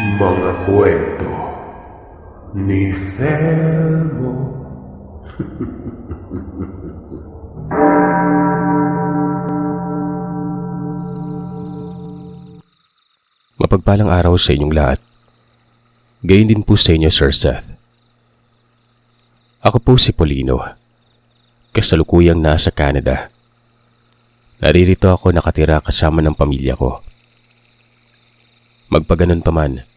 Mga kwento ni Felmo. Mapagpalang araw sa inyong lahat. Gayon din po sa inyo, Sir Seth. Ako po si Polino. Kasalukuyang nasa Canada. Naririto ako nakatira kasama ng pamilya ko. Magpaganon pa man,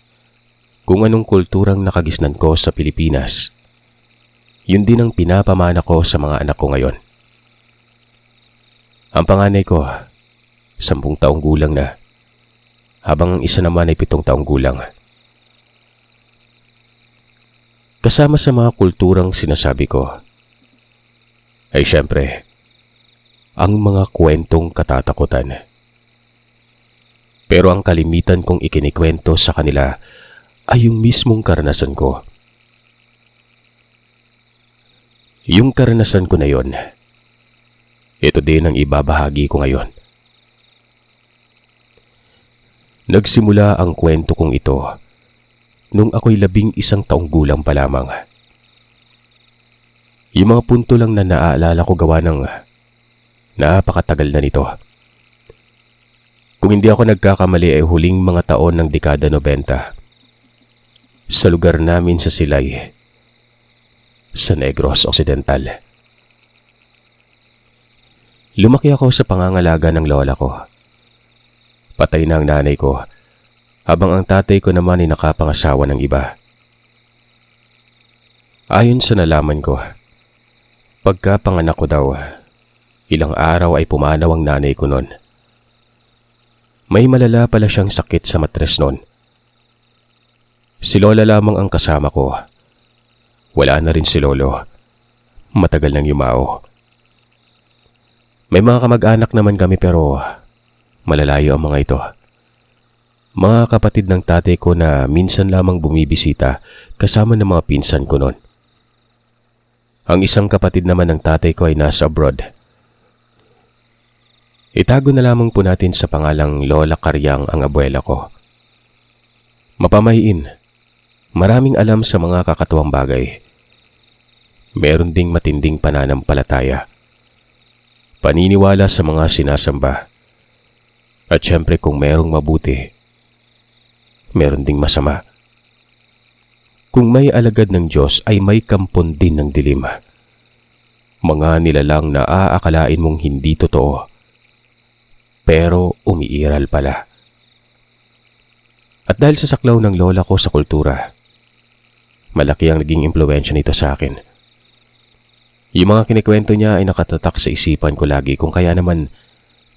kung anong kulturang nakagisnan ko sa Pilipinas, yun din ang pinapamana ko sa mga anak ko ngayon. Ang panganay ko, 10 taong gulang na, habang ang isa naman ay 7 taong gulang. Kasama sa mga kulturang sinasabi ko, ay syempre, ang mga kwentong katatakutan. Pero ang kalimitan kong ikinikwento sa kanila ay yung mismong karanasan ko. Yung karanasan ko na yon, ito din ang ibabahagi ko ngayon. Nagsimula ang kwento kong ito nung ako'y 11 taong gulang pa lamang. Yung mga punto lang na naaalala ko gawa ng napakatagal na nito. Kung hindi ako nagkakamali ay huling mga taon ng dekada 90. Sa lugar namin sa Silay, sa Negros Occidental. Lumaki ako sa pangangalaga ng lola ko. Patay na ang nanay ko, habang ang tatay ko naman ay nakapangasawa ng iba. Ayon sa nalaman ko, pagkapanganak ko daw, ilang araw ay pumanaw ang nanay ko noon. May malala pala siyang sakit sa matres noon. Si lola lamang ang kasama ko. Wala na rin si lolo. Matagal nang yumao. May mga kamag-anak naman kami pero malalayo ang mga ito. Mga kapatid ng tatay ko na minsan lamang bumibisita kasama ng mga pinsan ko noon. Ang isang kapatid naman ng tatay ko ay nasa abroad. Itago na lamang po natin sa pangalang Lola Karyang ang abuela ko. Mapamahiin, maraming alam sa mga kakatuwang bagay. Meron ding matinding pananampalataya. Paniniwala sa mga sinasamba. At syempre kung merong mabuti, meron ding masama. Kung may alagad ng Diyos ay may kampon din ng dilim. Mga nilalang na aakalain mong hindi totoo. Pero umiiral pala. At dahil sa saklaw ng lola ko sa kultura, malaki ang naging impluwensya nito sa akin. Yung mga kinikwento niya ay nakatatak sa isipan ko lagi kung kaya naman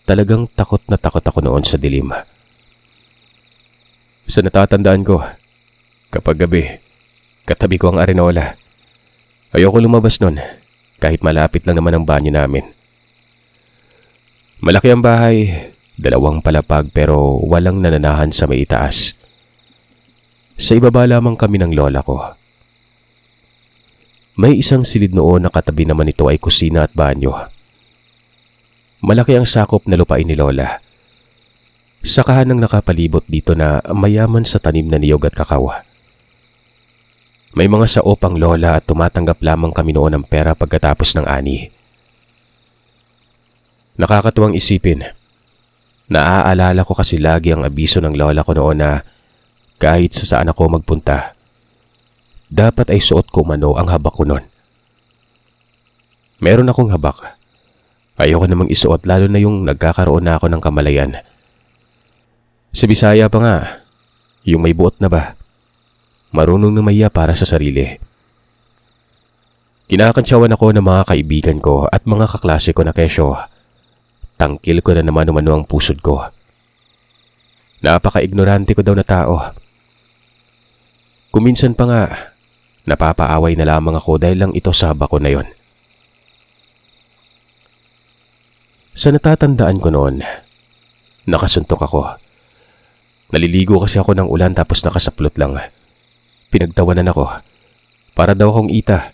talagang takot na takot ako noon sa dilim. Sa natatandaan ko, kapag gabi, katabi ko ang arenola. Ayoko lumabas noon kahit malapit lang naman ang banyo namin. Malaki ang bahay, 2 palapag pero walang nananahan sa may itaas. Sa ibaba lamang kami ng lola ko. May isang silid noon na katabi naman ito ay kusina at banyo. Malaki ang sakop na lupain ni lola. Sakahan ng nakapalibot dito na mayaman sa tanim na niyog at kakao. May mga saop ang lola at tumatanggap lamang kami noon ng pera pagkatapos ng ani. Nakakatuwang isipin. Naaalala ko kasi lagi ang abiso ng lola ko noon na kahit sa saan ako magpunta, dapat ay suot ko mano ang habak ko noon. Meron akong habak. Ayoko namang isuot lalo na yung nagkakaroon na ako ng kamalayan. Sa Bisaya pa nga, yung may buot na ba? Marunong na maya para sa sarili. Kinakantsawan ako ng mga kaibigan ko at mga kaklase ko na kesyo. Tangkil ko na naman umano ang pusod ko. Napaka-ignorante ko daw na tao. Kuminsan pa nga, napapaaway na lamang ako dahil lang ito sa habak ko na yon. Sa natatandaan ko noon, nakasuntok ako. Naliligo kasi ako ng ulan tapos nakasaplot lang. Pinagtawanan ako. Para daw akong ita.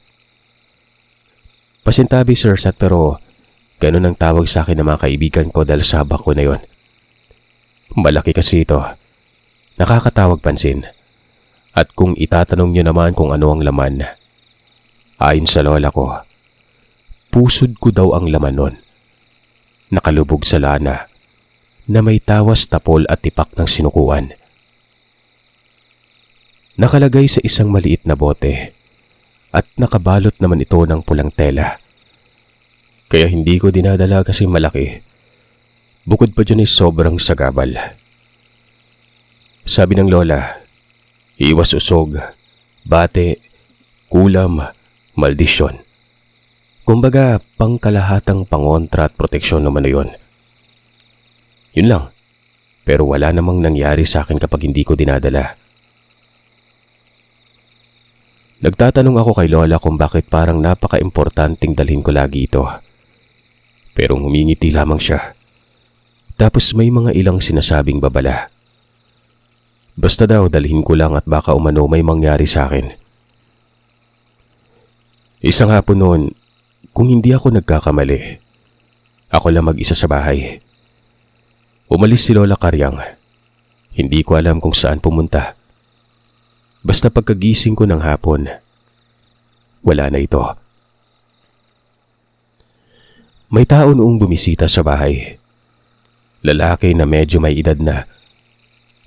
Pasintabi Sir Sat pero ganun ang tawag sa akin ng mga kaibigan ko dahil sa habak ko na yon. Malaki kasi ito. Nakakatawag pansin. At kung itatanong niyo naman kung ano ang laman, ayon sa lola ko, pusod ko daw ang laman nun. Nakalubog sa lana na may tawas, tapol at tipak ng sinukuan. Nakalagay sa isang maliit na bote at nakabalot naman ito ng pulang tela. Kaya hindi ko dinadala kasi malaki. Bukod pa dyan ay sobrang sagabal. Sabi ng lola, iwas usog, bate, kulam, maldisyon. Kumbaga, pangkalahatang pangontra at proteksyon naman na yun. Yun lang. Pero wala namang nangyari sa akin kapag hindi ko dinadala. Nagtatanong ako kay lola kung bakit parang napaka-importanting dalhin ko lagi ito. Pero humingiti lamang siya. Tapos may mga ilang sinasabing babala. Basta daw dalhin ko lang at baka umano may mangyari sa akin. Isang hapon noon, kung hindi ako nagkakamali, ako lang mag-isa sa bahay. Umalis si Lola Karyang. Hindi ko alam kung saan pumunta. Basta pagkagising ko ng hapon, wala na ito. May tao noong bumisita sa bahay. Lalaki na medyo may edad na.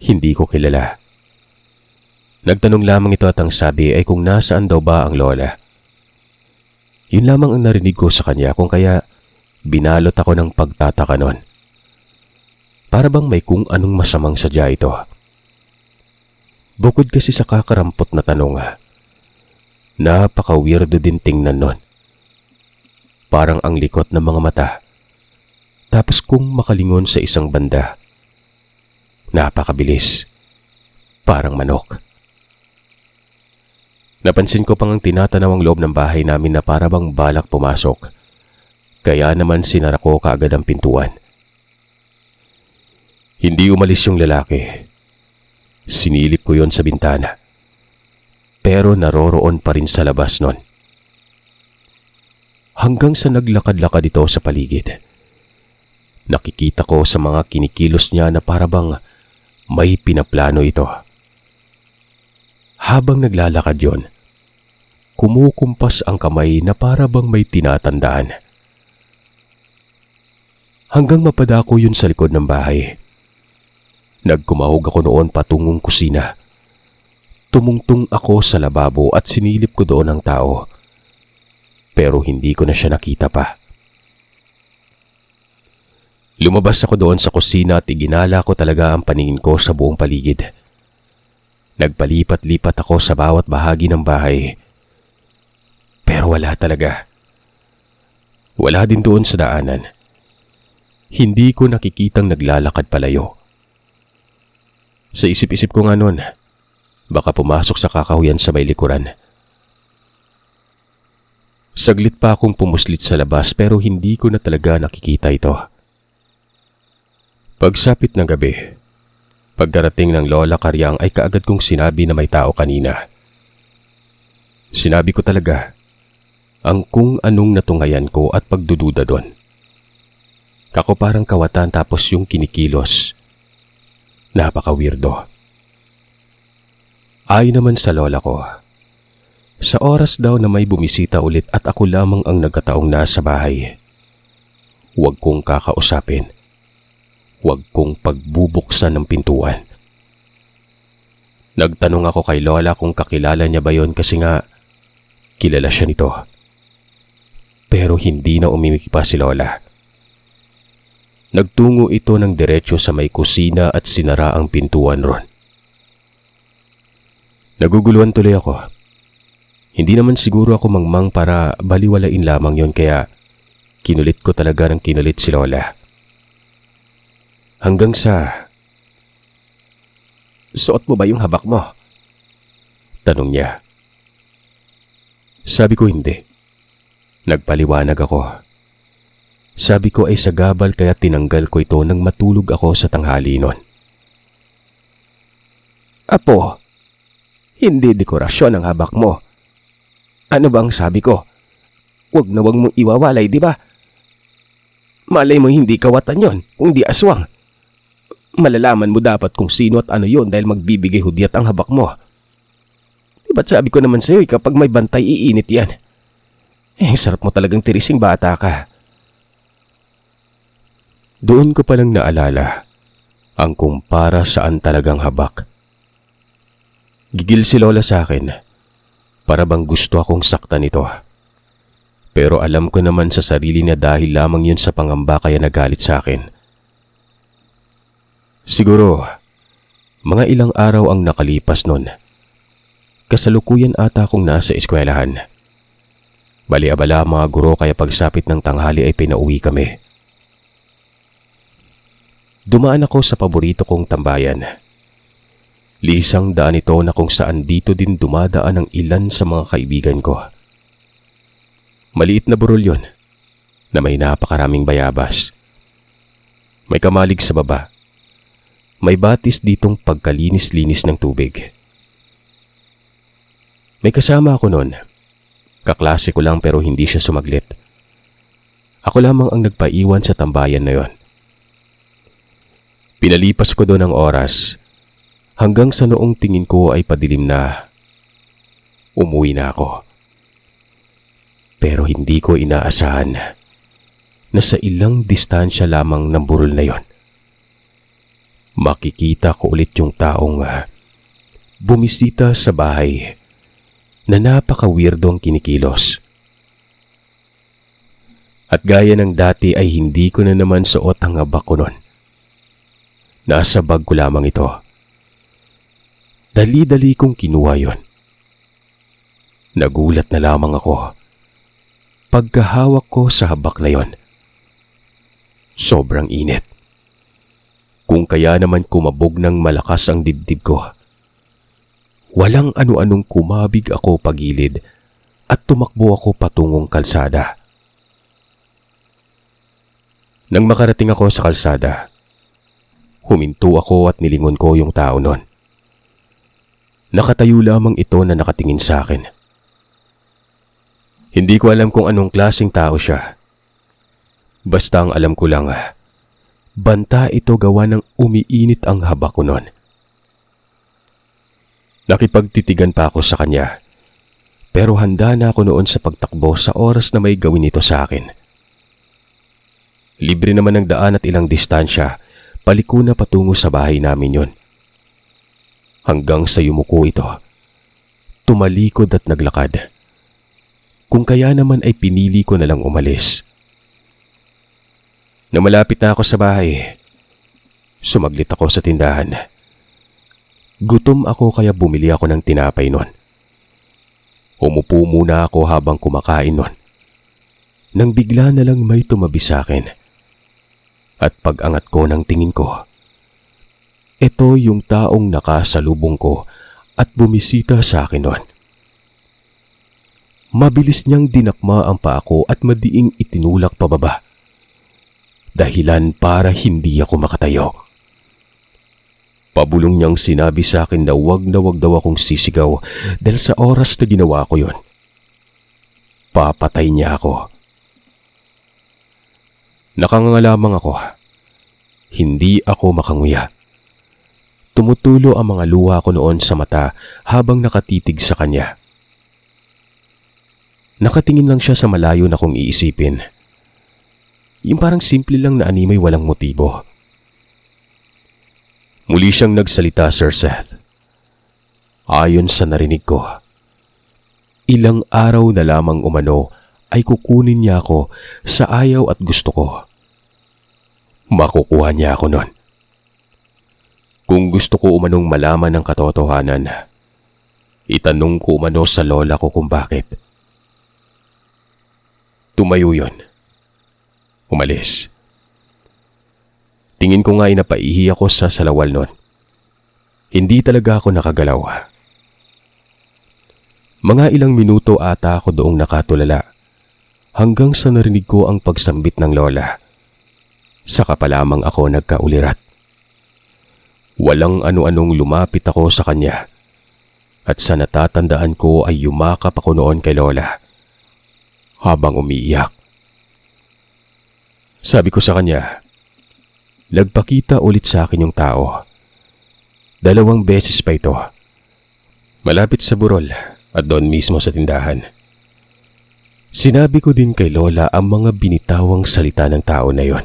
Hindi ko kilala. Nagtanong lamang ito at ang sabi ay kung nasaan daw ba ang lola. Yun lamang ang narinig ko sa kanya, kung kaya binalot ako ng pagtataka nun. Para bang may kung anong masamang sadya ito. Bukod kasi sa kakarampot na tanong, napaka-weirdo din tingnan nun. Parang ang likot ng mga mata. Tapos kung makalingon sa isang banda, napakabilis. Parang manok. Napansin ko pang ang tinatanaw ang loob ng bahay namin na para bang balak pumasok. Kaya naman sinara ko kaagad ang pintuan. Hindi umalis yung lalaki. Sinilip ko yon sa bintana. Pero naroroon pa rin sa labas nun. Hanggang sa naglakad-lakad ito sa paligid. Nakikita ko sa mga kinikilos niya na para bang may pinaplano ito. Habang naglalakad yon, kumukumpas ang kamay na para bang may tinatandaan. Hanggang mapadako yun sa likod ng bahay. Nagkumahog ako noon patungong kusina. Tumungtong ako sa lababo at sinilip ko doon ang tao. Pero hindi ko na siya nakita pa. Lumabas ako doon sa kusina at iginala ko talaga ang paningin ko sa buong paligid. Nagpalipat-lipat ako sa bawat bahagi ng bahay. Pero wala talaga. Wala din doon sa daanan. Hindi ko nakikitang naglalakad palayo. Sa isip-isip ko nga noon, baka pumasok sa kakahuyan sa may likuran. Saglit pa akong pumuslit sa labas pero hindi ko na talaga nakikita ito. Pagsapit ng gabi, pagkarating ng Lola Karyang ay kaagad kong sinabi na may tao kanina. Sinabi ko talaga ang kung anong natungayan ko at pagdududa doon. Kako parang kawatan tapos yung kinikilos. Napaka-weirdo. Ayon naman sa lola ko, sa oras daw na may bumisita ulit at ako lamang ang nagkataong nasa bahay, huwag kong kakausapin. Huwag kong pagbubuksan ng pintuan. Nagtanong ako kay lola kung kakilala niya ba yon kasi nga kilala siya nito. Pero hindi na umimik pa si lola. Nagtungo ito ng diretsyo sa may kusina at sinara ang pintuan ron. Naguguluhan tuloy ako. Hindi naman siguro ako mangmang para baliwalain lamang yon kaya kinulit ko talaga ng kinulit si lola. Hanggang sa, "Suot mo ba yung habak mo?" tanong niya. Sabi ko hindi. Nagpaliwanag ako. Sabi ko ay sagabal kaya tinanggal ko ito nang matulog ako sa tanghali nun. "Apo, hindi dekorasyon ang habak mo. Ano bang sabi ko? Huwag na huwag mong iwawalay, di ba? Malay mo hindi kawatan yon, kung di aswang. Malalaman mo dapat kung sino at ano yon dahil magbibigay hudyat ang habak mo." Ba't sabi ko naman sa'yo kapag may bantay iinit yan? Sarap mo talagang tirising bata ka. Doon ko palang naalala ang kumpara saan talagang habak. Gigil si Lola sa akin, para bang gusto akong saktan ito. Pero alam ko naman sa sarili na dahil lamang yun sa pangamba kaya nagalit sa akin. Siguro, mga ilang araw ang nakalipas nun. Kasalukuyan ata akong nasa eskwelahan. Bali-abala ang mga guro kaya pagsapit ng tanghali ay pinauwi kami. Dumaan ako sa paborito kong tambayan. Liisang daan ito na kung saan dito din dumadaan ang ilan sa mga kaibigan ko. Maliit na burol yun, na may napakaraming bayabas. May kamalig sa baba. May batis ditong pagkalinis-linis ng tubig. May kasama ako noon. Kaklase ko lang pero hindi siya sumaglit. Ako lamang ang nagpaiwan sa tambayan na yon. Pinalipas ko doon ang oras hanggang sa noong tingin ko ay padilim na. Umuwi na ako. Pero hindi ko inaasahan na sa ilang distansya lamang ng burol na yon, makikita ko ulit yung taong bumisita sa bahay na napaka-weirdong kinikilos. At gaya ng dati ay hindi ko na naman suot ang habak ko nun. Nasa bag ko lamang ito. Dali-dali kong kinuha yon. Nagulat na lamang ako pagkahawak ko sa habak na yon. Sobrang init. Kung kaya naman kumabog ng malakas ang dibdib ko. Walang ano-anong kumabig ako pagilid at tumakbo ako patungong kalsada. Nang makarating ako sa kalsada, huminto ako at nilingon ko yung tao nun. Nakatayo lamang ito na nakatingin sa akin. Hindi ko alam kung anong klaseng tao siya. Basta ang alam ko lang, banta ito gawa ng umiinit ang habak ko nun. Nakipagtitigan pa ako sa kanya, pero handa na ako noon sa pagtakbo sa oras na may gawin ito sa akin. Libre naman ng daan at ilang distansya, paliko na patungo sa bahay namin yon. Hanggang sa yumuko ito, tumalikod at naglakad. Kung kaya naman ay pinili ko na lang umalis. Nang malapit na ako sa bahay, sumaglit ako sa tindahan. Gutom ako kaya bumili ako ng tinapay nun. Umupo muna ako habang kumakain nun. Nang bigla na lang may tumabi sa akin. At pag-angat ko ng tingin ko, ito yung taong nakasalubong ko at bumisita sa akin nun. Mabilis niyang dinakma ang paa ko at madiing itinulak pababa. Dahilan para hindi ako makatayo. Pabulong niyang sinabi sa akin na wag daw akong sisigaw dahil sa oras na ginawa ko yon, papatay niya ako. Nakanganga lamang ako. Hindi ako makanguya. Tumutulo ang mga luha ko noon sa mata habang nakatitig sa kanya. Nakatingin lang siya sa malayo na kong iisipin. Yung parang simple lang na animay walang motibo. Muli siyang nagsalita, Sir Seth. Ayon sa narinig ko, ilang araw na lamang umano ay kukunin niya ako sa ayaw at gusto ko. Makukuha niya ako nun. Kung gusto ko umanong malaman ng katotohanan, itanong ko umano sa lola ko kung bakit. Tumayo yun. Umalis. Tingin ko nga napaihi ako sa salawal nun. Hindi talaga ako nakagalaw. Mga ilang minuto ata ako doong nakatulala hanggang sa narinig ko ang pagsambit ng lola. Saka pa lamang ako nagkaulirat. Walang ano-anong lumapit ako sa kanya at sa natatandaan ko ay yumakap ako noon kay lola habang umiiyak. Sabi ko sa kanya, nagpakita ulit sa akin yung tao. 2 beses pa ito. malapit sa burol at doon mismo sa tindahan. Sinabi ko din kay Lola ang mga binitawang salita ng tao na yon.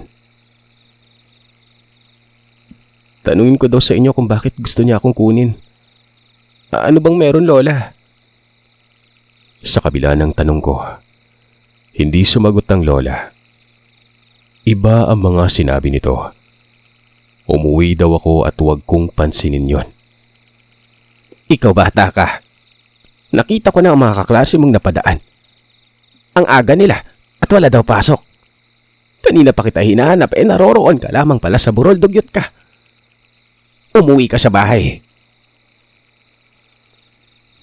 Tanungin ko daw sa inyo kung bakit gusto niya akong kunin. Ano bang meron, Lola? Sa kabila ng tanong ko, hindi sumagot ang Lola. Iba ang mga sinabi nito. Umuwi daw ako at huwag kong pansinin yon. Ikaw bata ka. Nakita ko na ang mga kaklase mong napadaan. Ang aga nila at wala daw pasok. Kanina pa kita hinahanap naroroon ka lamang pala sa burol, dugyot ka. Umuwi ka sa bahay.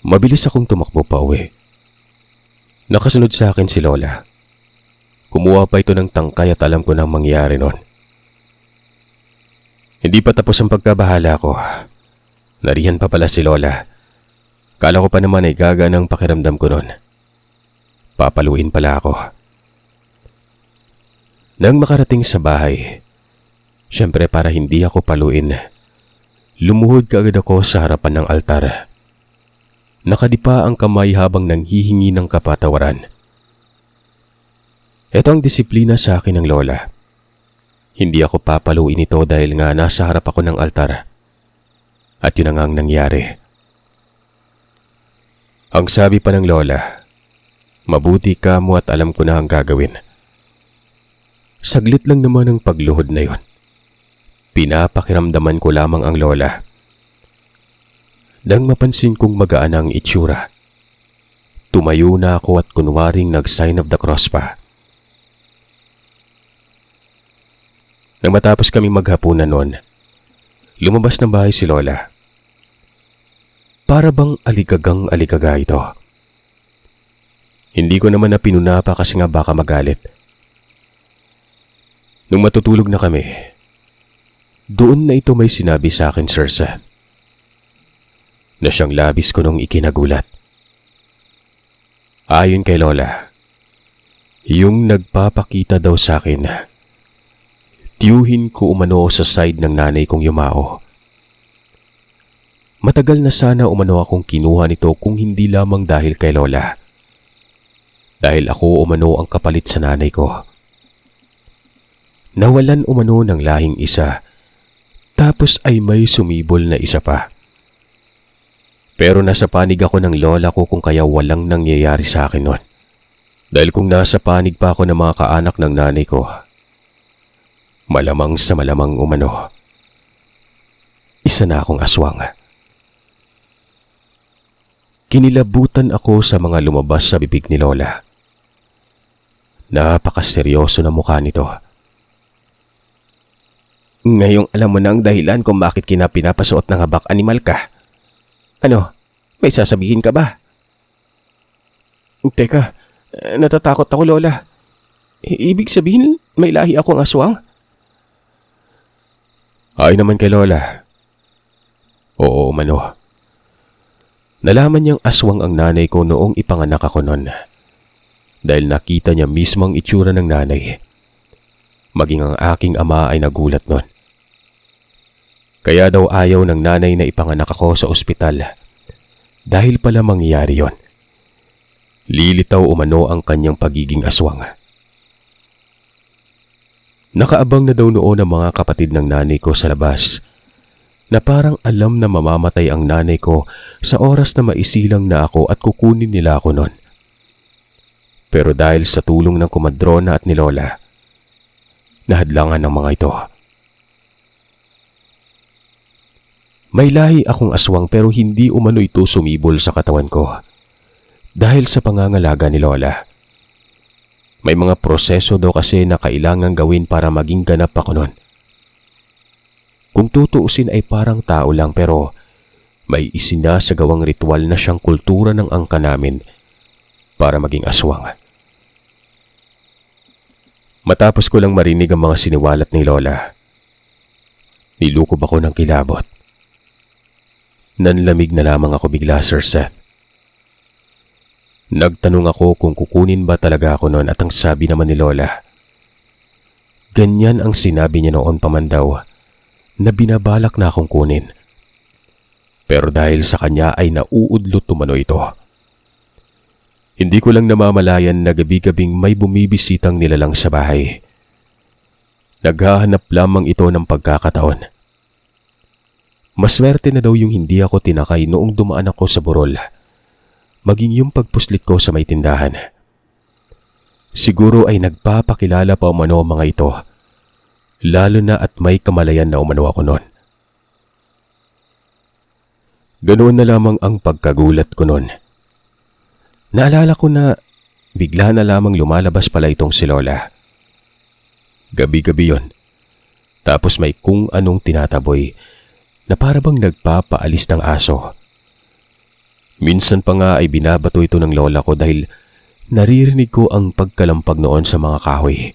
Mabilis akong tumakbo pa uwi. Nakasunod sa akin si Lola. Kumuha pa ito ng tangkay at alam ko nang mangyari nun. Hindi pa tapos ang pagkabahala ko. Nariyan pa pala si Lola. Kala ko pa naman ay gaga ng pakiramdam ko nun. Papaluin pala ako. Nang makarating sa bahay, syempre para hindi ako paluin, lumuhod kaagad ako sa harapan ng altar. Nakadipa ang kamay habang nanghihingi ng kapatawaran. Ito ang disiplina sa akin ng Lola. Hindi ako papaluin ito dahil nga nasa harap ako ng altar. At yun ang nangyari. Ang sabi pa ng Lola, mabuti ka mo at alam ko na ang gagawin. Saglit lang naman ang pagluhod na yon. Pinapakiramdaman ko lamang ang Lola. Nang mapansin kong magaan ang itsura, tumayo na ako at kunwaring nag-sign of the cross pa. Nang matapos kaming maghapunan noon, lumabas ng bahay si Lola. Para bang aligagang-aligaga ito. Hindi ko naman na pinunapa kasi nga baka magalit. Nung matutulog na kami, doon na ito may sinabi sa akin, Sir Seth, na siyang labis ko nung ikinagulat. Ayon kay Lola, yung nagpapakita daw sa akin, tiyuhin ko umano sa side ng nanay kong yumao. Matagal na sana umano akong kinuha nito kung hindi lamang dahil kay Lola. Dahil ako umano ang kapalit sa nanay ko. Nawalan umano ng lahing isa, tapos ay may sumibol na isa pa. Pero nasa panig ako ng Lola ko kung kaya walang nangyayari sa akin nun. Dahil kung nasa panig pa ako ng mga kaanak ng nanay ko, malamang sa malamang umano, isa na akong aswang. Kinilabutan ako sa mga lumabas sa bibig ni Lola. Napakaseryoso na mukha nito. Ngayong alam mo na ang dahilan kung bakit pinapasuot ng habak animal ka. Ano, may sasabihin ka ba? Teka, natatakot ako, Lola. Ibig sabihin may lahi akong aswang? Ay naman kay Lola. Oo, mano. Nalaman niyang aswang ang nanay ko noong ipanganak ako noon. Dahil nakita niya mismo ang itsura ng nanay. Maging ang aking ama ay nagulat noon. Kaya daw ayaw ng nanay na ipanganak ako sa ospital. Dahil pala mangyayari yon. Lilitaw umano ang kanyang pagiging aswang. Nakaabang na daw noon ang mga kapatid ng nanay ko sa labas, na parang alam na mamamatay ang nanay ko sa oras na maisilang na ako at kukunin nila ako noon. Pero dahil sa tulong ng kumadrona at ni Lola, nahadlangan ng mga ito. May lahi akong aswang pero hindi umano ito sumibol sa katawan ko dahil sa pangangalaga ni Lola. May mga proseso daw kasi na kailangang gawin para maging ganap ako noon. Kung tutuusin ay parang tao lang pero may isinasagawang ritual na siyang kultura ng angka namin para maging aswang. Matapos ko lang marinig ang mga siniwalat ni Lola, nilukob ako ng kilabot. Nanlamig na lamang ako bigla, Sir Seth. Nagtanong ako kung kukunin ba talaga ako noon at ang sabi naman ni Lola, ganyan ang sinabi niya noon pa man daw na binabalak na akong kunin. Pero dahil sa kanya ay nauudlot umano ito. Hindi ko lang namamalayan na gabi-gabing may bumibisitang nilalang sa bahay. Naghahanap lamang ito ng pagkakataon. Maswerte na daw yung hindi ako tinakay noong dumaan ako sa burol, maging yung pagpuslit ko sa may tindahan. Siguro ay nagpapakilala pa umano mga ito, lalo na at may kamalayan na umano ako noon. Ganoon na lamang ang pagkagulat ko noon. Naalala ko na bigla na lamang lumalabas pala itong si Lola. Gabi-gabi yon. Tapos may kung anong tinataboy na para bang nagpapaalis ng aso. Minsan pa nga ay binabato ito ng lola ko dahil naririnig ko ang pagkalampag noon sa mga kahoy.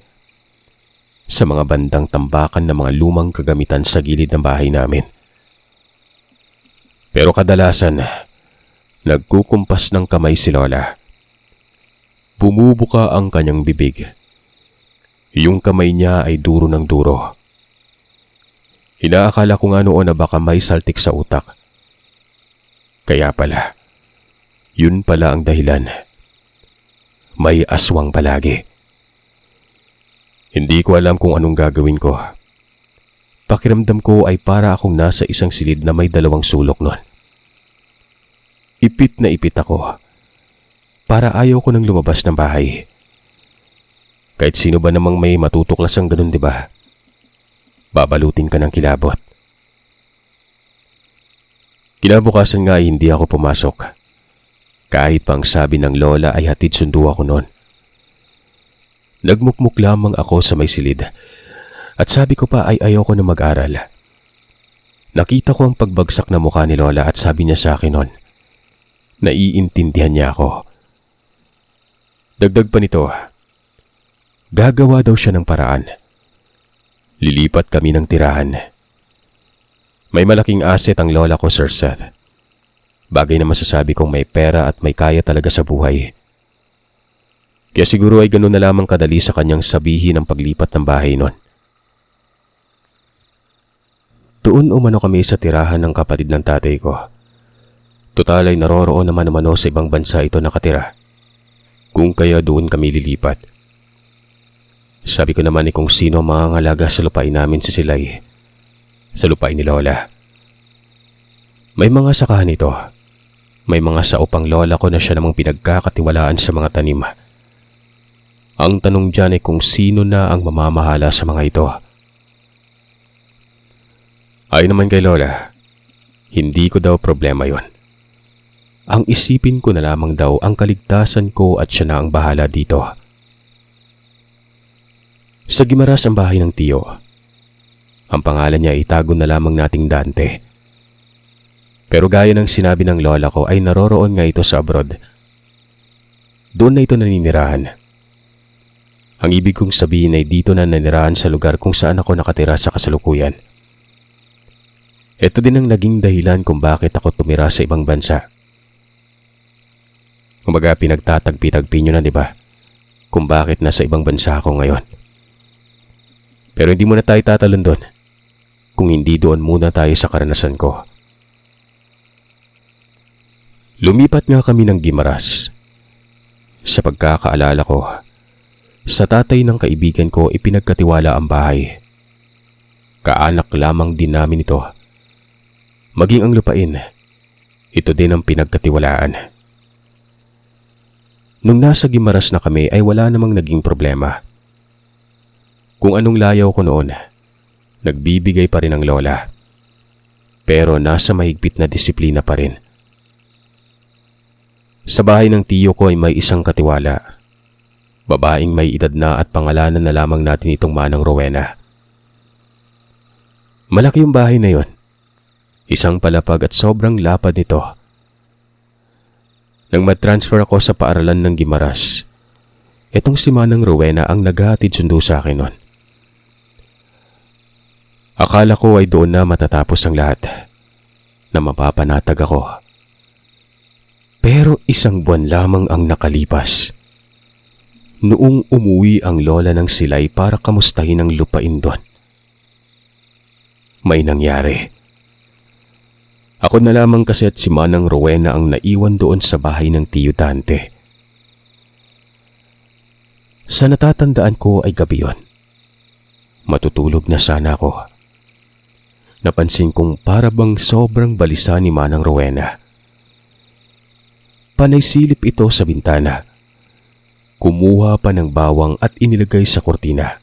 Sa mga bandang tambakan ng mga lumang kagamitan sa gilid ng bahay namin. Pero kadalasan, nagkukumpas ng kamay si Lola. Bumubuka ang kanyang bibig. Yung kamay niya ay duro ng duro. Inaakala ko nga noon na baka may saltik sa utak. Kaya pala, yun pala ang dahilan. May aswang palagi. Hindi ko alam kung anong gagawin ko. Pakiramdam ko ay para akong nasa isang silid na may 2 sulok nun. Ipit na ipit ako. Para ayaw ko nang lumabas ng bahay. Kahit sino ba namang may matutuklas ang ganun, di ba? Babalutin ka ng kilabot. Kinabukasan nga ay hindi ako pumasok. Kahit pang sabi ng lola ay hatid sundo ako noon. Nagmukmuk lamang ako sa may silid. At sabi ko pa ay ayaw ko na mag-aral. Nakita ko ang pagbagsak na mukha ni Lola at sabi niya sa akin noon. Naiintindihan niya ako. Dagdag pa nito, gagawa daw siya ng paraan. Lilipat kami ng tirahan. May malaking asset ang lola ko, Sir Seth. Bagay na masasabi kong may pera at may kaya talaga sa buhay. Kaya siguro ay ganun na lamang kadali sa kanyang sabihin ang paglipat ng bahay noon. Doon umano kami sa tirahan ng kapatid ng tatay ko. Total ay naroroon naman sa ibang bansa ito nakatira. Kung kaya doon kami lilipat. Sabi ko naman kung sino ang mangangalaga sa lupain namin sa Silay. Sa lupain ni Lola. May mga sakahan ito. May mga saupang lola ko na siya namang pinagkakatiwalaan sa mga tanim. Ang tanong dyan ay kung sino na ang mamamahala sa mga ito. Ayon naman kay Lola, hindi ko daw problema yon. Ang isipin ko na lamang daw ang kaligtasan ko at siya na ang bahala dito. Sa Gimaras ang bahay ng tiyo. Ang pangalan niya itago na lamang nating Dante. Pero gaya ng sinabi ng lola ko ay naroroon nga ito sa abroad. Doon na ito naninirahan. Ang ibig kong sabihin ay dito na nanirahan sa lugar kung saan ako nakatira sa kasalukuyan. Ito din ang naging dahilan kung bakit ako tumira sa ibang bansa. Kumbaga pinagtatagpi-tagpi nyo na, di ba? Kung bakit nasa ibang bansa ako ngayon. Pero hindi muna tayo tatalon doon. Kung hindi doon muna tayo sa karanasan ko. Lumipat nga kami ng Gimaras. Sa pagkakaalala ko, sa tatay ng kaibigan ko ipinagkatiwala ang bahay. Kaanak lamang din namin ito. Maging ang lupain, ito din ang pinagkatiwalaan. Nung nasa Gimaras na kami ay wala namang naging problema. Kung anong layaw ko noon, nagbibigay pa rin ang lola. Pero nasa mahigpit na disiplina pa rin. Sa bahay ng tiyo ko ay may isang katiwala. Babaeng may edad na at pangalanan na lamang natin itong Manang Rowena. Malaki yung bahay na yon. Isang palapag at sobrang lapad nito. Nang mag-transfer ako sa paaralan ng Gimaras, itong si Manang Rowena ang naghahatid sundo sa akin noon. Akala ko ay doon na matatapos ang lahat, na mapapanatag ako. Pero 1 buwan lamang ang nakalipas. Noong umuwi ang lola ng Silay para kamustahin ang lupain doon. May nangyari. Ako na lamang kasi at si Manang Rowena ang naiwan doon sa bahay ng Tiyo Dante. Sa natatandaan ko ay gabi yon. Matutulog na sana ako. Napansin kong para bang sobrang balisa ni Manang Rowena. Panay silip ito sa bintana. Kumuha pa ng bawang at inilagay sa kortina.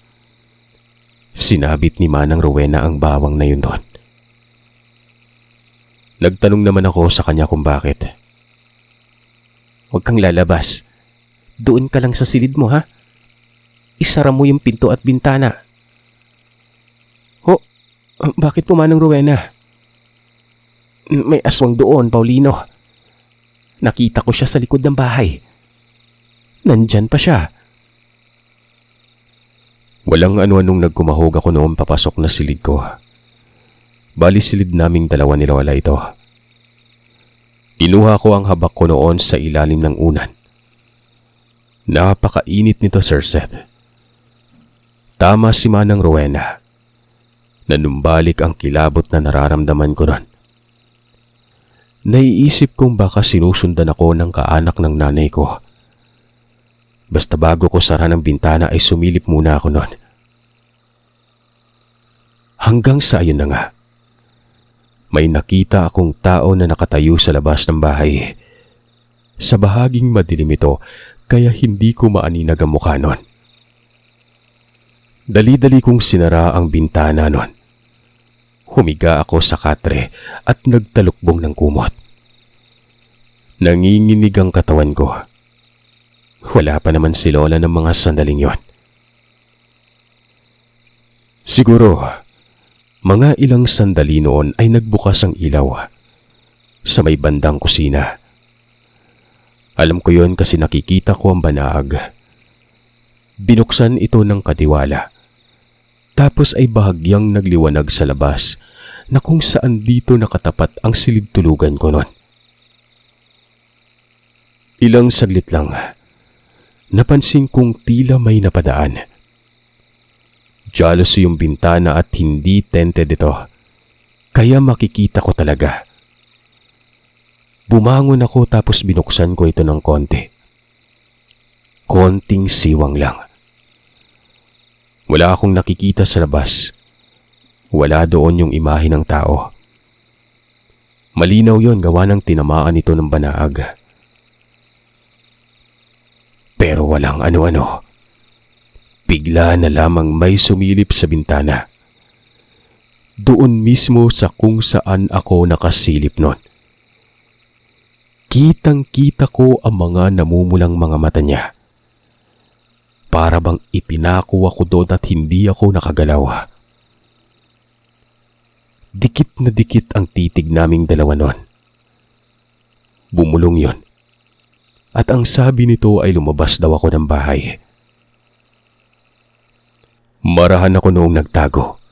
Sinabit ni Manang Rowena ang bawang na yun doon. Nagtanong naman ako sa kanya kung bakit. "Huwag kang lalabas. Doon ka lang sa silid mo, ha? Isara mo yung pinto at bintana." "Ho, bakit po, Manang Rowena?" "May aswang doon, Paulino. Nakita ko siya sa likod ng bahay. Nandyan pa siya." Walang ano-anong nagkumahog ako noon papasok na silid ko. Bali silid naming dalawa ni Lola ito. Kinuha ko ang habak ko noon sa ilalim ng unan. Napakainit nito, Sir Seth. Tama si Manang Rowena. Nanumbalik ang kilabot na nararamdaman ko noon. Naiisip kong baka sinusundan ako ng kaanak ng nanay ko. Basta bago ko sara ng bintana ay sumilip muna ako noon. Hanggang sa ayun na nga. May nakita akong tao na nakatayo sa labas ng bahay. Sa bahaging madilim ito, kaya hindi ko maaninag ang mukha noon. Dali-dali kong sinara ang bintana noon. Humiga ako sa katre at nagtalukbong ng kumot. Nanginginig ang katawan ko. Wala pa naman si Lola ng mga sandaling yon. Siguro, mga ilang sandali noon ay nagbukas ang ilaw sa may bandang kusina. Alam ko yon kasi nakikita ko ang banaag. Binuksan ito ng katiwala. Tapos ay bahagyang nagliwanag sa labas na kung saan dito nakatapat ang silid tulugan ko noon. Ilang saglit lang, napansin kong tila may napadaan. Jealous yung bintana at hindi tinted ito, kaya makikita ko talaga. Bumangon ako tapos binuksan ko ito ng konti. Konting siwang lang. Wala akong nakikita sa labas. Wala doon yung imahe ng tao. Malinaw yon gawa ng tinamaan ito ng banaag. Pero walang ano-ano. Bigla na lamang may sumilip sa bintana. Doon mismo sa kung saan ako nakasilip noon. Kitang-kita ko ang mga namumulang mga mata niya. Para bang ipinako ako doon at hindi ako nakagalaw. Dikit na dikit ang titig naming dalawa noon. Bumulong yon. At ang sabi nito ay lumabas daw ako ng bahay. Marahan ako noong nagtago.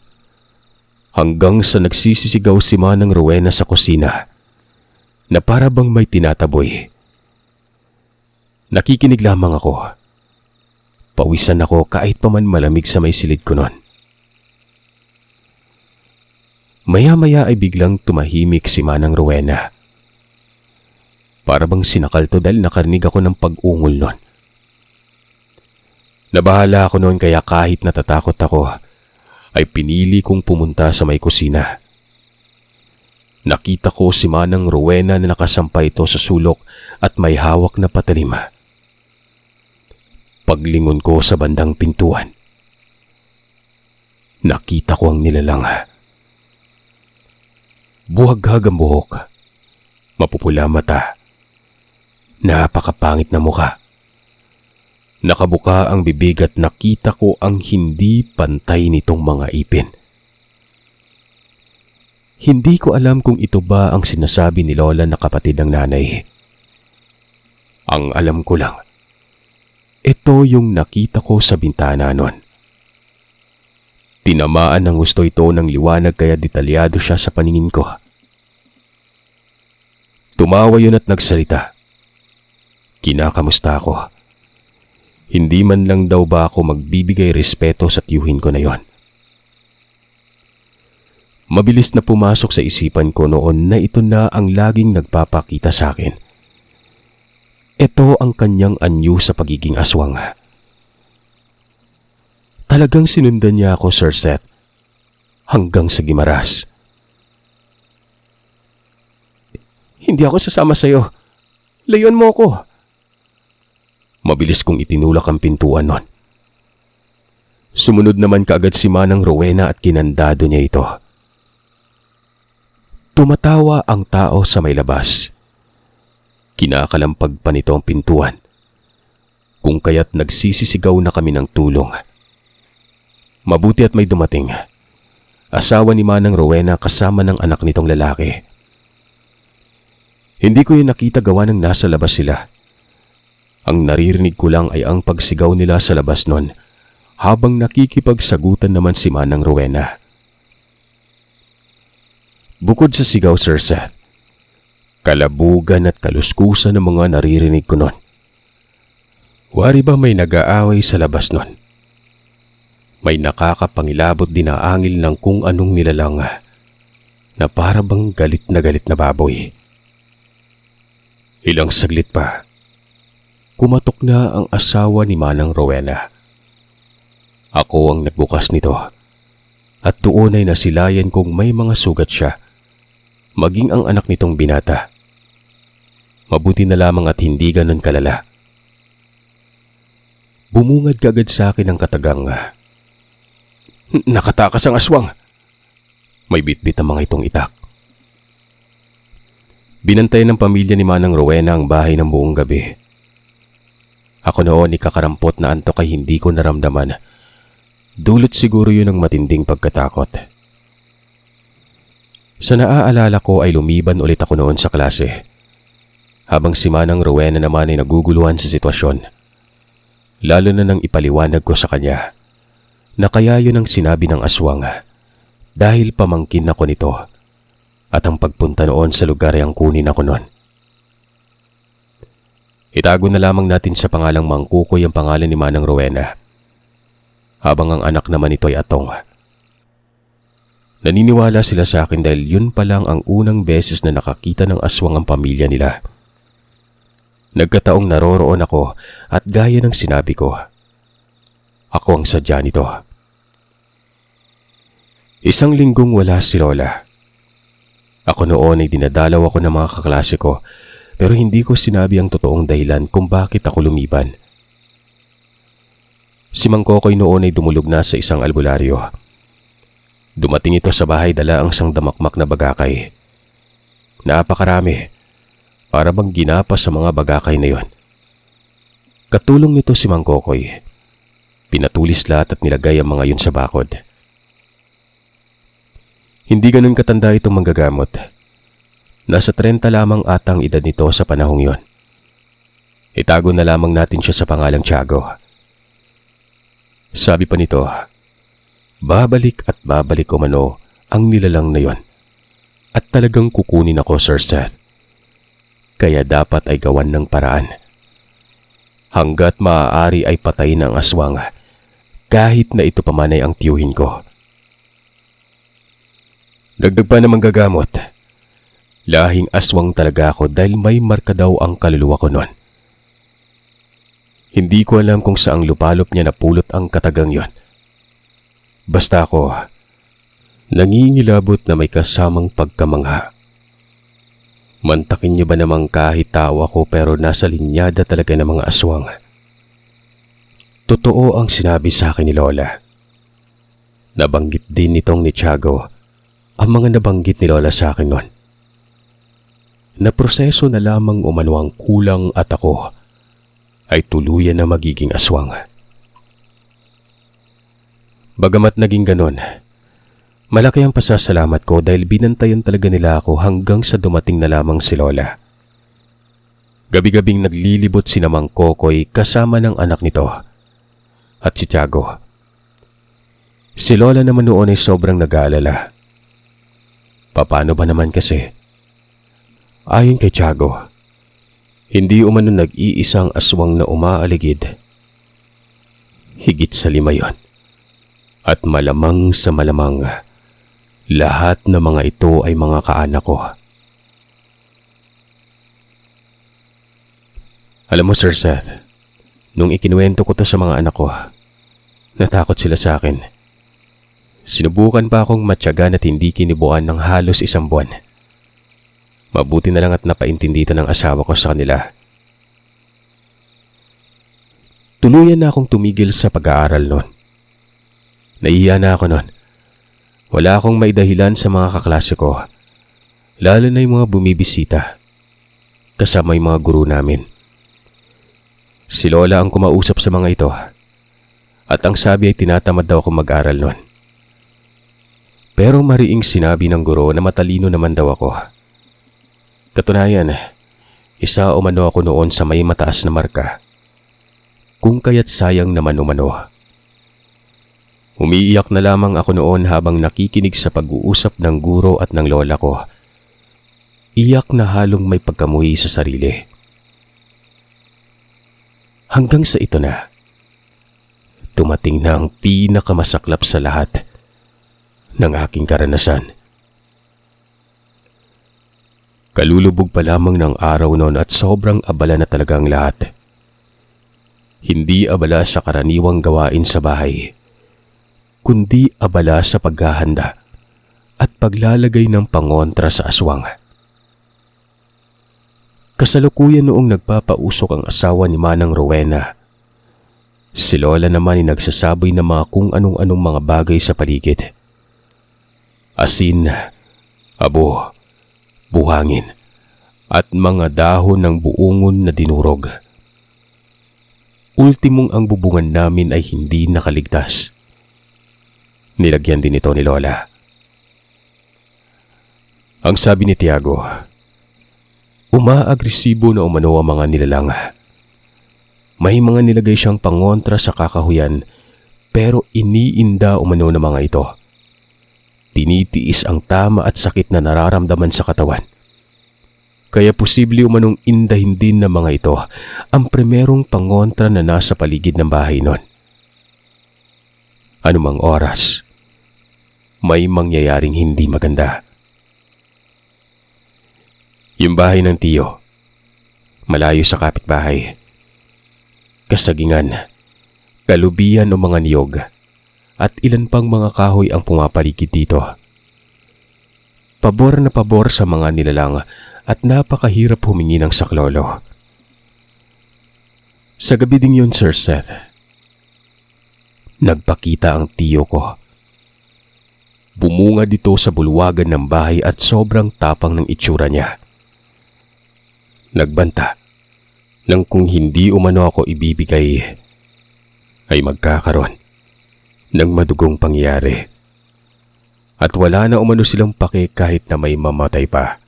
Hanggang sa nagsisisigaw si Manang Rowena sa kusina na para bang may tinataboy. Nakikinig lamang ako. Pawisan ako kahit pa man malamig sa may silid ko noon. Maya-maya ay biglang tumahimik si Manang Rowena. Para bang sinakal to dahil nakarinig ako ng pag-ungol noon. Nabahala ako noon kaya kahit natatakot ako, ay pinili kong pumunta sa may kusina. Nakita ko si Manang Rowena na nakasampay ito sa sulok at may hawak na patalim. Paglingon ko sa bandang pintuan, nakita ko ang nilalang. Buhaghag ang buhok, mapupula mata, napakapangit na mukha. Nakabuka ang bibig at nakita ko ang hindi pantay nitong mga ipin. Hindi ko alam kung ito ba ang sinasabi ni Lola na kapatid ng nanay. Ang alam ko lang, ito yung nakita ko sa bintana noon. Tinamaan ng gusto ito ng liwanag kaya detalyado siya sa paningin ko. Tumawa yun at nagsalita. Kinakamusta ako. Hindi man lang daw ba ako magbibigay respeto sa tiyuhin ko na yon. Mabilis na pumasok sa isipan ko noon na ito na ang laging nagpapakita sa akin. Ito ang kanyang anyo sa pagiging aswang. Talagang sinundan niya ako, Sir Seth, hanggang sa Gimaras. Hindi ako sasama sa'yo. Layuan mo ako. Mabilis kong itinulak ang pintuan nun. Sumunod naman kaagad si Manang Rowena at kinandado niya ito. Tumatawa ang tao sa may labas. Kinakalampag pa nito ang pintuan, kung kaya't nagsisisigaw na kami ng tulong. Mabuti at may dumating. Asawa ni Manang Rowena kasama ng anak nitong lalaki. Hindi ko yun nakita gawa ng nasa labas sila. Ang naririnig ko lang ay ang pagsigaw nila sa labas nun, habang nakikipagsagutan naman si Manang Rowena. Bukod sa sigaw, Sir Seth, kalabugan at kaluskusan ng mga naririnig ko nun. Wari ba may nag-aaway sa labas nun? May nakakapangilabot din na angil ng kung anong nilalang na para bang galit na baboy. Ilang saglit pa, kumatok na ang asawa ni Manang Rowena. Ako ang nagbukas nito at doon ay nasilayan kong may mga sugat siya, maging ang anak nitong binata. Mabuti na lamang at hindi ganun kalala. Bumungad kaagad sa akin ang katagang, nakatakas ang aswang. May bitbit ang mga itong itak. Binantayan ng pamilya ni Manang Rowena ang bahay ng buong gabi. Ako noon ikakarampot na antok ay hindi ko naramdaman. Dulot siguro yun ng matinding pagkatakot. Sa naaalala ko ay lumiban ulit ako noon sa klase, habang si Manang Rowena naman ay naguguluhan sa sitwasyon. Lalo na nang ipaliwanag ko sa kanya na kaya yun ang sinabi ng aswang dahil pamangkin ako nito at ang pagpunta noon sa lugar ay ang kunin ako noon. Itago na lamang natin sa pangalang Mangkukoy ang pangalan ni Manang Rowena, habang ang anak naman nito ay Atong. Naniniwala sila sa akin dahil yun pa lang ang unang beses na nakakita ng aswang ang pamilya nila. Nagkataong naroroon ako at gaya ng sinabi ko, ako ang sadya nito. Isang linggong wala si Lola. Ako noon ay dinadalaw ako ng mga kaklase ko, pero hindi ko sinabi ang totoong dahilan kung bakit ako lumiban. Si Mang Kokoy noon ay dumulog na sa isang albularyo. Dumating ito sa bahay dala ang isang damakmak na bagakay. Napakarami, para bang ginapa sa mga bagakay na yon. Katulong nito si Mang Kokoy. Pinatulis lahat at nilagay ang mga yun sa bakod. Hindi ganun katanda itong manggagamot. Nasa 30 lamang atang edad nito sa panahong yon. Itago na lamang natin siya sa pangalang Tiago. Sabi pa nito, babalik at babalik umano ang nilalang na yon. At talagang kukunin ako, Sir Seth. Kaya dapat ay gawan ng paraan. Hanggat maaari ay patayin ang aswang, kahit na ito paman ay ang tiyuhin ko. Dagdag pa namang gagamot. Lahing aswang talaga ako dahil may marka daw ang kaluluwa ko noon. Hindi ko alam kung saang lupalop niya napulot ang katagang yon. Basta ako, nangingilabot na may kasamang pagkamangha. Mantakin niyo ba namang kahit tawa ko pero nasa linyada talaga ng mga aswang? Totoo ang sinabi sa akin ni Lola. Nabanggit din nitong ni Tiago ang mga nabanggit ni Lola sa akin noon. Naproseso na lamang umano ang kulang at ako ay tuluyan na magiging aswang. Bagamat naging ganon, malaki ang pasasalamat ko dahil binantayan talaga nila ako hanggang sa dumating na lamang si Lola. Gabi-gabing naglilibot si Mang Kokoy kasama ng anak nito at si Tiago. Si Lola naman noon ay sobrang nag-aalala. Paano ba naman kasi? Ayon kay Tiago, hindi umano nag-iisang aswang na umaaligid. Higit sa 5 yon. At malamang sa malamang, Lahat ng mga ito ay mga kaanak ko. Alam mo, Sir Seth, nung ikinuwento ko to sa mga anak ko, natakot sila sa akin. Sinubukan pa akong matyagan at hindi kinibuan ng halos 1 buwan. Mabuti na lang at napaintindi ito ng asawa ko sa kanila. Tuluyan na akong tumigil sa pag-aaral noon. Nahiya na ako noon. Wala akong maidahilan sa mga kaklase ko, lalo na yung mga bumibisita, kasama yung mga guro namin. Si Lola ang kumausap sa mga ito at ang sabi ay tinatamad daw ako mag-aral noon. Pero mariing sinabi ng guro na matalino naman daw ako. Katunayan, isa umano ako noon sa may mataas na marka. Kung kaya't sayang naman umano. Umiiyak na lamang ako noon habang nakikinig sa pag-uusap ng guro at ng lola ko. Iyak na halong may pagkamuhi sa sarili. Hanggang sa ito na, dumating na ang pinakamasaklap sa lahat ng aking karanasan. Kalulubog pa lamang ng araw noon at sobrang abala na talaga ang lahat. Hindi abala sa karaniwang gawain sa bahay, kundi abala sa paghahanda at paglalagay ng pangontra sa aswang. Kasalukuyan noong nagpapausok ang asawa ni Manang Rowena. Si Lola naman ay nagsasaboy ng mga kung anong-anong mga bagay sa paligid. Asin, abo, buhangin, at mga dahon ng buungon na dinurog. Ultimong ang bubungan namin ay hindi nakaligtas. Nilagyan din ito ni Lola. Ang sabi ni Tiago, umaagresibo na umano ang mga nilalang. May mga nilagay siyang pangontra sa kakahuyan pero iniinda umano ng mga ito. Tinitiis ang tama at sakit na nararamdaman sa katawan. Kaya posible umanong indahin din ng mga ito ang primerong pangontra na nasa paligid ng bahay nun. Anumang oras, may mangyayaring hindi maganda. Yung bahay ng tiyo, malayo sa kapitbahay. Kasagingan, kalubian o mga niyog, at ilan pang mga kahoy ang pumapaligid dito. Pabor na pabor sa mga nilalang at napakahirap humingi ng saklolo. Sa gabi ding yun, Sir Seth, nagpakita ang tiyo ko. Bumunga dito sa bulwagan ng bahay at sobrang tapang ng itsura niya. Nagbanta nang kung hindi umano ako ibibigay ay magkakaroon ng madugong pangyayari. At wala na umano silang pake kahit na may mamatay pa.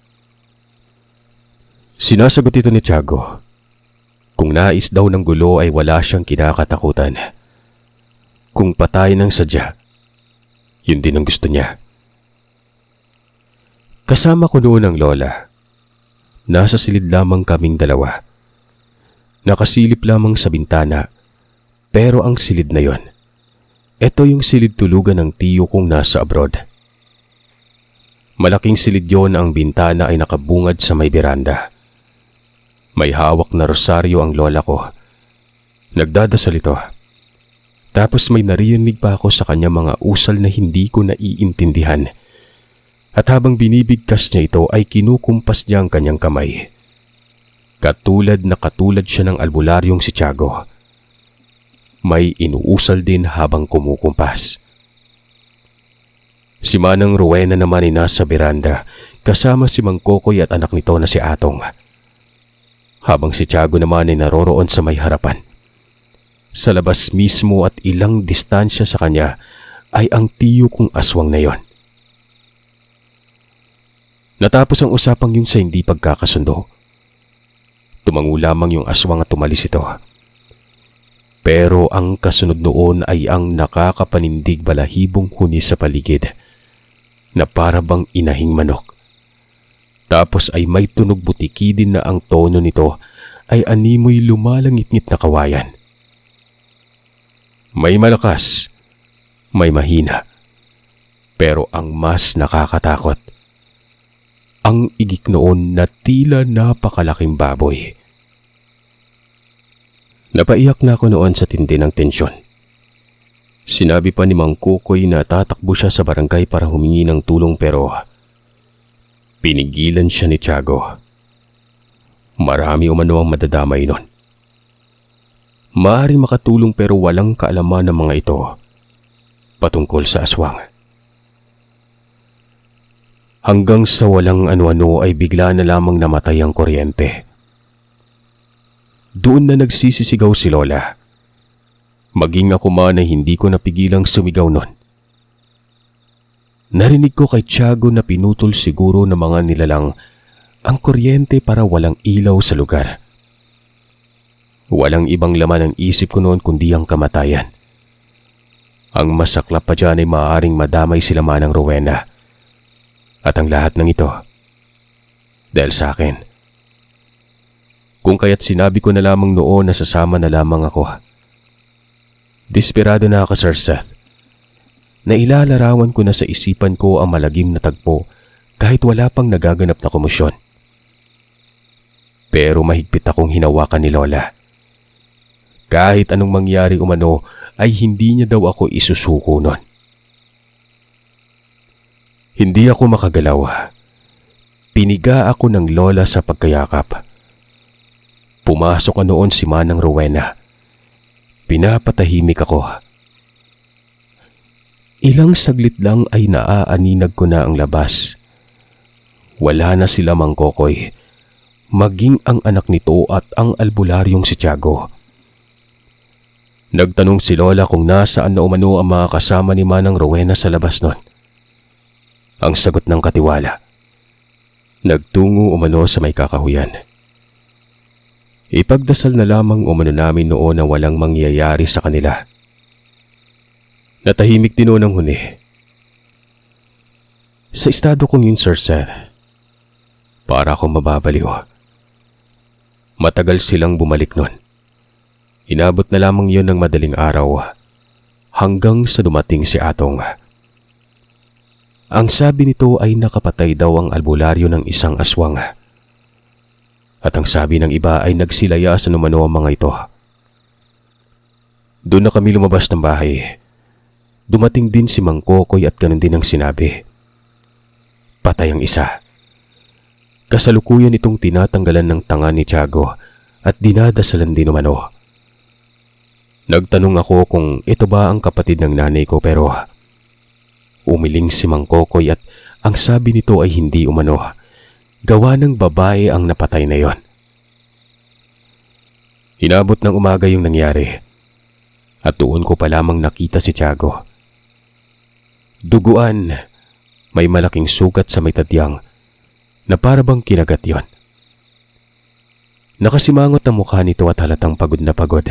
Sinasagot ito ni Tiago. Kung nais daw ng gulo ay wala siyang kinakatakutan. Kung patay ng sadya, yun din ang gusto niya. Kasama ko noon ang lola. Nasa silid lamang kaming dalawa. Nakasilip lamang sa bintana, pero ang silid na yon, ito yung silid tulugan ng tiyo kong nasa abroad. Malaking silid yon, ang bintana ay nakabungad sa may beranda. May hawak na rosaryo ang lola ko. Nagdadasal ito. Tapos may narinig pa ako sa kanya mga usal na hindi ko naiintindihan. At habang binibigkas niya ito ay kinukumpas niya ang kanyang kamay. Katulad siya ng albularyong si Tiago. May inuusal din habang kumukumpas. Si Manang Rowena naman ay nasa beranda kasama si Mang Kokoy at anak nito na si Atong. Habang si Tiago naman ay naroroon sa may harapan. Sa labas mismo at ilang distansya sa kanya ay ang tiyo kong aswang na yon. Natapos ang usapang yun sa hindi pagkakasundo. Tumango lamang yung aswang at tumalis ito. Pero ang kasunod noon ay ang nakakapanindig balahibong huni sa paligid na para bang inahing manok. Tapos ay may tunog butiki din na ang tono nito ay animoy lumalangit-ngit na kawayan. May malakas, may mahina. Pero ang mas nakakatakot, ang igik noon na tila napakalaking baboy. Napaiyak na ako noon sa tindi ng tensyon. Sinabi pa ni Mang Kukoy na tatakbo siya sa barangay para humingi ng tulong pero pinigilan siya ni Tiago. Marami umano ang madadamay nun. Maaari makatulong pero walang kaalaman ng mga ito patungkol sa aswang. Hanggang sa walang ano-ano ay bigla na lamang namatay ang kuryente. Doon na nagsisisigaw si Lola. Maging ako man ay hindi ko napigilang sumigaw nun. Narinig ko kay Tiago na pinutol siguro ng mga nilalang ang kuryente para walang ilaw sa lugar. Walang ibang laman ang isip ko noon kundi ang kamatayan. Ang masaklap pa dyan ay maaaring madamay sila Manang Rowena. At ang lahat ng ito, dahil sa akin. Kung kaya't sinabi ko na lamang noon na sasama na lamang ako. Desperado na ako, Sir Seth. Nailalarawan ko na sa isipan ko ang malagim na tagpo kahit wala pang nagaganap na komosyon. Pero mahigpit akong hinawakan ni Lola. Kahit anong mangyari umano ay hindi niya daw ako isusuko nun. Hindi ako makagalaw. Piniga ako ng Lola sa pagkayakap. Pumasok noon si Manang Rowena. Pinapatahimik ako. Ilang saglit lang ay naaaninag ko na ang labas. Wala na sila Mang Kukoy, maging ang anak nito at ang albularyong si Tiago. Nagtanong si Lola kung nasaan na umano ang mga kasama ni Manang Rowena sa labas nun. Ang sagot ng katiwala, nagtungo umano sa may kakahuyan. Ipagdasal na lamang umano namin noon na walang mangyayari sa kanila. Natahimik din noon ang huni. Sa estado kong yun, Sir Seth, para akong mababaliw. Matagal silang bumalik nun. Inabot na lamang yun ng madaling araw hanggang sa dumating si Atong. Ang sabi nito ay nakapatay daw ang albularyo ng isang aswang. At ang sabi ng iba ay nagsilaya sa numano ang mga ito. Doon na kami lumabas ng bahay. Dumating din si Mang Kukoy at ganun din ang sinabi. Patay ang isa. Kasalukuyan itong tinatanggalan ng tanga ni Tiago at dinadasalan din umano. Nagtanong ako kung ito ba ang kapatid ng nanay ko pero umiling si Mang Kukoy at ang sabi nito ay hindi umano. Gawa ng babae ang napatay na yon. Inabot ng umaga yung nangyari at doon ko pa lamang nakita si Tiago. Duguan, may malaking sugat sa may tadyang na para bang kinagat yon. Nakasimangot ang mukha nito at halatang pagod na pagod.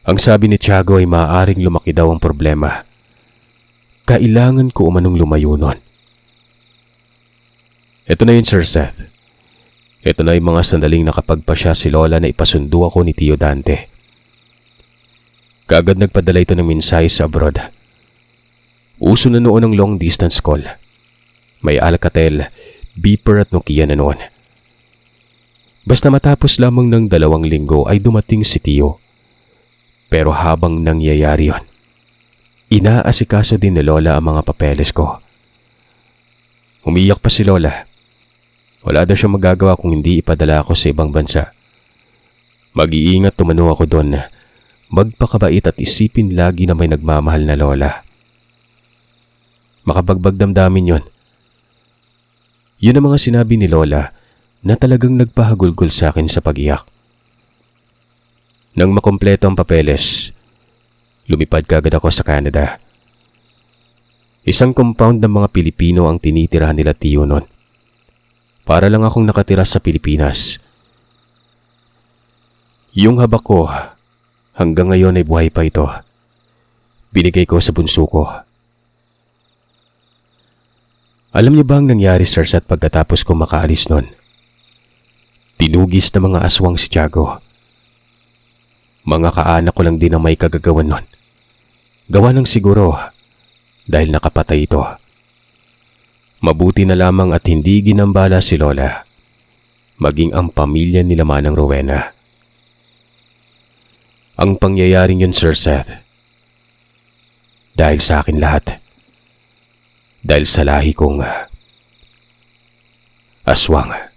Ang sabi ni Tiago ay maaaring lumaki daw ang problema. Kailangan ko umanong lumayo nun. Ito na yun, Sir Seth. Ito na yung mga sandaling nakapagpasya si Lola na ipasundo ako ni Tio Dante. Kagad nagpadala ito ng mensahe sa abroad. Uso na noon ang long distance call. May Alcatel, beeper at Nokia na noon. Basta matapos lamang ng 2 linggo ay dumating si Tio. Pero habang nangyayari yon, inaasikaso din ni Lola ang mga papeles ko. Umiyak pa si Lola. Wala daw siyang magagawa kung hindi ipadala ako sa ibang bansa. Mag-iingat tumano ako doon. Magpakabait at isipin lagi na may nagmamahal na Lola. Makabagbag damdamin yon. Yun ang mga sinabi ni Lola na talagang nagpahagulgol sa akin sa pag-iyak. Nang makompleto ang papeles, lumipad kagad ako sa Canada. Isang compound ng mga Pilipino ang tinitirahan nila Tio noon. Para lang akong nakatira sa Pilipinas. Yung habak ko, hanggang ngayon ay buhay pa ito. Binigay ko sa bunso ko. Alam niyo ba ang nangyari, Sir Seth, pagkatapos ko makaalis noon? Tinugis na mga aswang si Tiago. Mga kaanak ko lang din ang may kagagawan noon. Gawa ng siguro dahil nakapatay ito. Mabuti na lamang at hindi ginambala si Lola, maging ang pamilya nila Manang Rowena. Ang pangyayaring yun, Sir Seth, dahil sa akin lahat. Dahil sa lahi kong aswang.